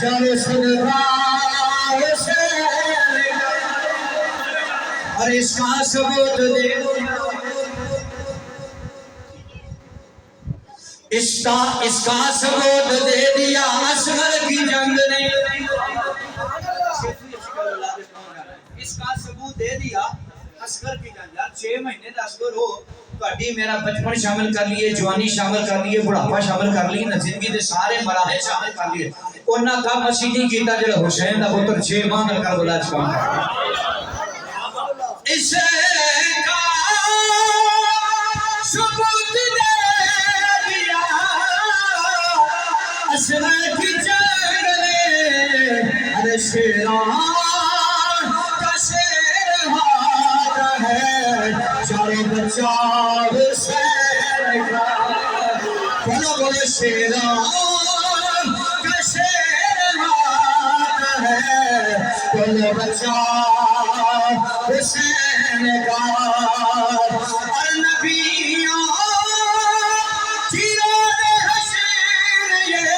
چل صدقہ حسین اور اس کا ثبوت دے اس کا ثبوت دے دیا اصغر کی جنگ نے اس کا ثبوت دے دیا اصغر کی جنگ. یار 6 مہینے دا اصغر ہو تہاڈی میرا بچپن شامل کر لیے جوانی شامل کر لیے بڑھاپا شامل کر لیے زندگی دے سارے مراحل شامل کر لیے انہاں کام اسی نہیں کیتا جڑا حسین دا پتر 6 ماہ دا کربلا چ کام کریا. اس کا ثبوت دے دیا اصغر کی جنگ نے ارے شیران کا شیر ہار ہے چارے بچہ حسین کا بولو بولو شیران کا شیر ہار ہے بولو بچہ حسین کا اور نبیوں چیران حسین یہ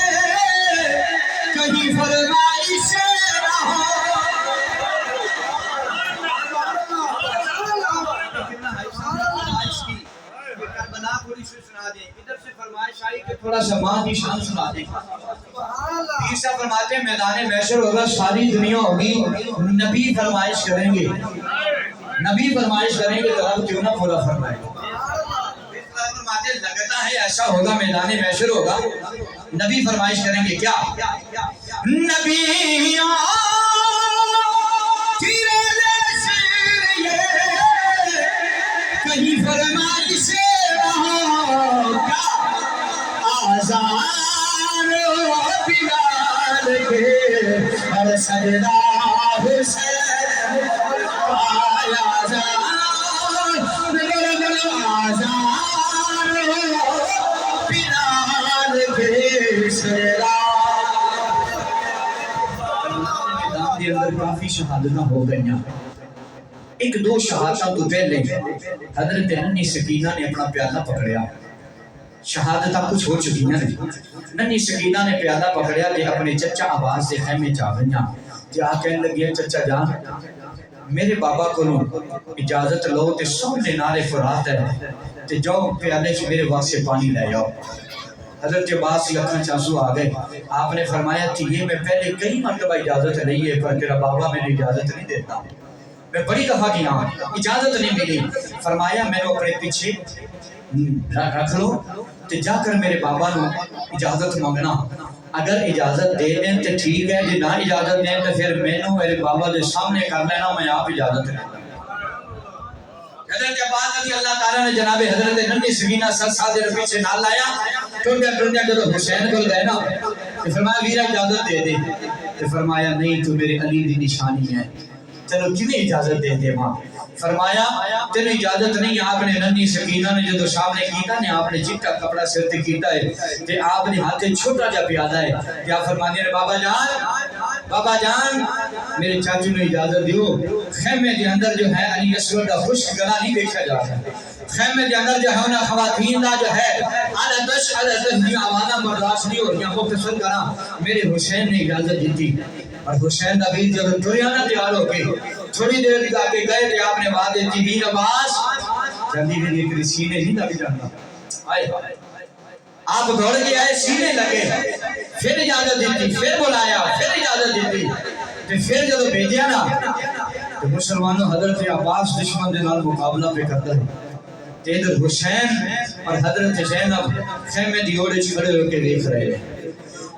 کہیں فرمائش نہ ہو. کربلا تھوڑی سی سنا دیں ادھر سے فرمائش آئی کہ تھوڑا سا ماں کی شان سنا دیں. پیر صاحب فرماتے ہیں میدان محشر ہوگا ساری دنیا ہوگی نبی فرمائش کریں گے نبی فرمائش کریں گے تو اب کیوں نہ پورا فرمائے. فرماتے ہیں لگتا ہے ایسا ہوگا میدان محشر ہوگا نبی فرمائش کریں گے کیا نبیوں کہیں فرمائش نہ ہو کیا آزان و بلال کے ہر سجدہ حسین آیا آزان و بلال کے سجدہ. میدان کے اندر کافی شہادتیں ہو گئیں. ایک دو شہادتوں تو پہلے حضرت ننھی سکینہ نے اپنا پیالہ پکڑیا. شہادتہ کچھ ہو چکی ہیں ننھی سکینہ نے پیالہ پکڑیا کہ اپنے چچا عباس سے خیمے چاہ گئیاں کہ آ کہنے لگی چچا جان میرے بابا کو اجازت لو تے سامنے نارے فرات ہے تے جاؤ پیالے سے میرے واسطے پانی لے آؤ. حضرت عباس کی اکھاں چانسو آ گئے. آپ نے فرمایا تھی یہ میں پہلے کئی مرتبہ اجازت لئی ہے پر تیرا بابا میں نے اجازت نہیں دیتا میں بڑی دفعہ گیا اجازت نہیں ملی. فرمایا میں نے اپنے پیچھے رکھ لو تو جا کر میرے بابا نو اجازت مانگنا اگر اجازت دے دیں تو ٹھیک ہے جی نہ اجازت دیں تو پھر میں نے میرے بابا دے سامنے کر لینا میں آپ اجازت لینا. حضرت عباس رضی اللہ تعالیٰ نے جناب حضرت ننھی سکینہ سر سادے پیچھے نال لایا ٹوٹیا جب حسین کو گئے نا تو فرمایا ویرا اجازت دے دے تو فرمایا نہیں تو میرے علی دی نشانی ہے چلو کنے اجازت دے دے ماں. فرمایا تیرے اجازت نہیں. آپ نے ننھی سکینہ نے جو سامنے کیتا نے آپ نے چٹا کپڑا سر تے کیتا ہے تے آپ نے ہاتھ چھوٹا جا پیالہ ہے کیا فرمانے نے بابا جان میرے چاچو نے اجازت دیو خیمے دے اندر جو ہے علی اسود کا خشک گلا نہیں دیکھا جا رہا خیمے دے اندر جو ہے انہاں خواتین دا جو ہے عددش دی آوازاں برداشت نہیں ہو رہی مختصر کرا میرے حسین نے اجازت دیتی اور حسین دا ویر جب ٹریا نہ تیار ہو کے تھوڑی دیر لگا کے گئے تھے آپ نے بات دیتی ویر عباس جلدی کے لیے تیرے سینے ہی لگ جانا آئے آپ دوڑ کے آئے سینے لگے پھر اجازت دیتی پھر بلایا پھر اجازت دیتی پھر جب بھیجیا نا تو مسلمانوں حضرت عباس دشمن دے نال مقابلہ پہ کرتا ہے ادھر حسین اور حضرت زینب خیمے دی اوڑے کھڑے ہو کے دیکھ رہے ہیں.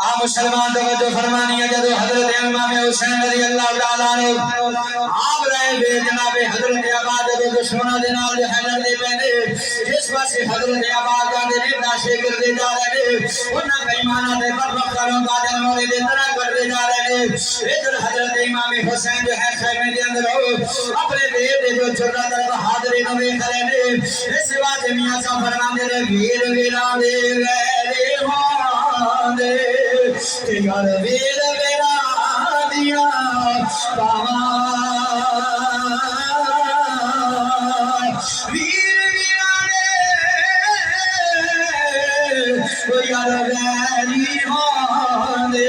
آپ مسلمان توجہ فرمانی ہے جب حضرت امام حسین رضی اللہ تعالیٰ عنہ آپ رہے بے جناب حضرت عباس جب دشمنوں دے نال جو ہے لڑنے پہنے جس واسے حضرت عباس کا دے ناشے کردے جا رہے انہاں بیمانہ دے بدبختوں کا دل مولے دے طرح کردے جا رہے ادھر حضرت امام حسین جو ہے خیمے دے اندر اپنے دے جو چھوٹا طرف حاضری نو ویکھ رہے نے اس واسطے میاں صاحب فرماندے نے ویر ویرا دے ویلے ہاں دے کہ یار ویر ویرا دیا باوا ویر ویرا دے یار ویری ہاں دے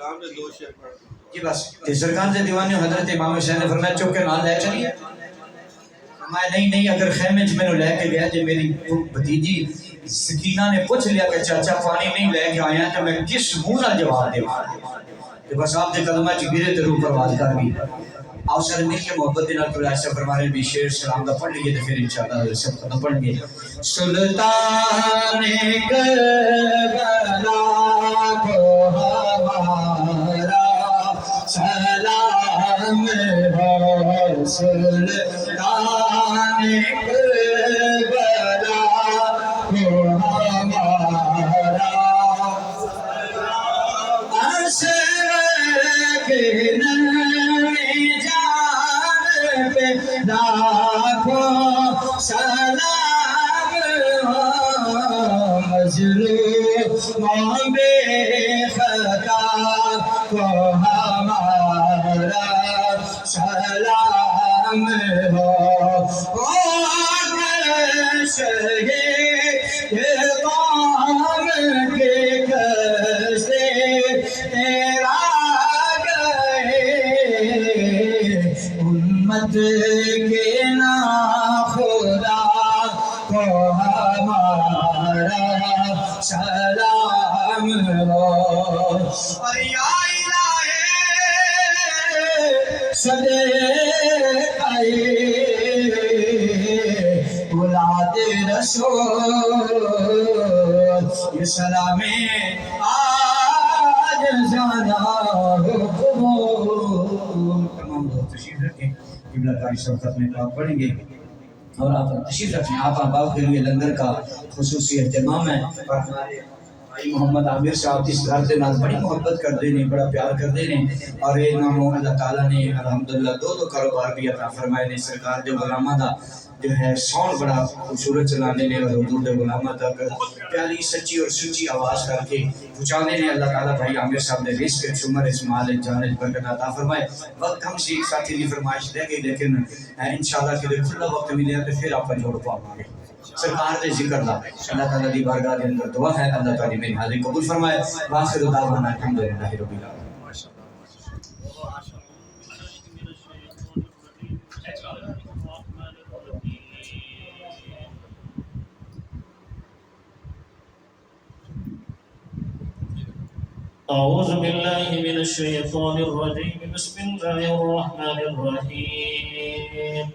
جی بس سرکار سے دیوانی حضرت امام حسین نے فرمایا چپ کے نال لے چلیے. فرمایا نہیں اگر خیمے میں نے لے کے گیا جو میری بھتیجی سکینہ نے پوچھ لیا کہ چاچا پانی نہیں لے کے آیا تو میں کس منہ نال جواب دے کہ بس آپ دے قدمہ چ گرے تے روح پرواز کر گئی. آپ سارے مل کے محبت دے نال ایسا فرمانے بھی شعر سلام دا پڑھ لیے تے پھر انشاءاللہ سب ختم پڑھ گے. سلطان کربلا کو ہمارا سلام ہو. سلطان کربلا کو ہمارا لاکھوں سلام ہو. مظلوم بے خطا کو ہمارا سلام ہو. شہید قوم کے کشتے تیرا امت کے ناخدا کو ہمارا سلام ہو. اور یا الہی صدقہ اولاد رسول یہ سلام آج جانا ہو. تمام لوگ تشریف رکھیں. قبلہ کاری سب ختم پاک پڑھیں گے اور آپ تشریف رکھیں. آپ احباب کے لیے لنگر کا خصوصی اہتمام ہے. اور ہمارے بھائی محمد عامر صاحب اس گھر کے نال بڑی محبت کر دینے بڑا پیار کر دینے اور امام اللہ تعالیٰ نے الحمدللہ دو کاروبار بھی عطا فرمائے نے. سرکار جو غلامہ دا جو ہے ساؤنڈ بڑا خوبصورت چلانے نے اور حضور دے غلامہ تک پیاری سچی اور سچی آواز کر کے پہنچانے نے. اللہ تعالیٰ بھائی عامر صاحب نے رزق عمر اسمال جان برکت عطا فرمائے. وقت ہم سے ایک ساتھی کی فرمائش دے گئی لیکن انشاءاللہ کہ کھلا وقت ملے تو پھر آپ جوڑ پاؤں گے سرکار دے ذکر دا. اللہ تعالیٰ دی بارگاہ دے اندر دعا ہے اللہ تعالیٰ میری حاضری قبول فرمائے. واخر دعوانا الحمدللہ رب العالمین. أعوذ بالله من الشيطان الرجيم. بسم الله الرحمن الرحيم.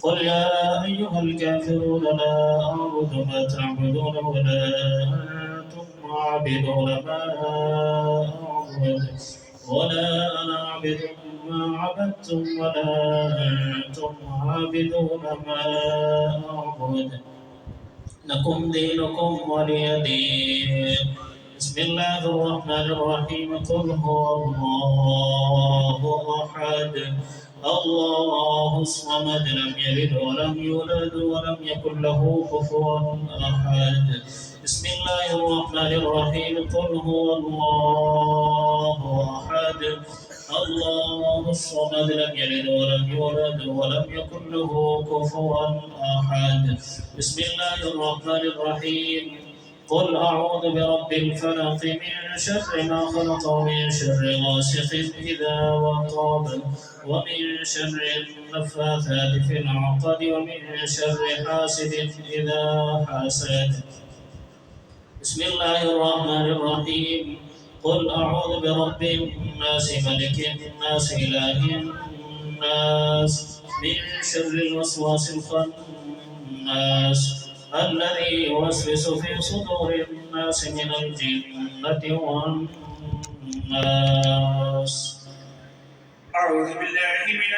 قل يا أيها الكافرون لا أعبد ما تعبدون ولا أنتم عابدون ما أعبد ولا أنا عابد ما عبدتم ولا أنتم عابدون ما أعبد لكم دينكم ولي دين. بسم الله الرحمن الرحيم. قل هو الله أحد الله الصمد لم يلد ولم يولد ولم يكن له كفوا أحد. بسم الله الرحمن الرحيم. قل هو الله أحد الله الصمد لم يلد ولم يولد ولم يكن له كفوا أحد. بسم الله الرحمن الرحيم. قل أعوذ برب الفلق من شر ما خلق ومن شر غاسق إذا وقب ومن شر النفاثات في العقد ومن شر حاسد إذا حسد. بسم الله الرحمن الرحيم. قل أعوذ برب الناس ملك الناس إله الناس من شر الوسواس الخناس الذي يوسوس في صدور الناس من الجنة والناس. أعوذ بالله من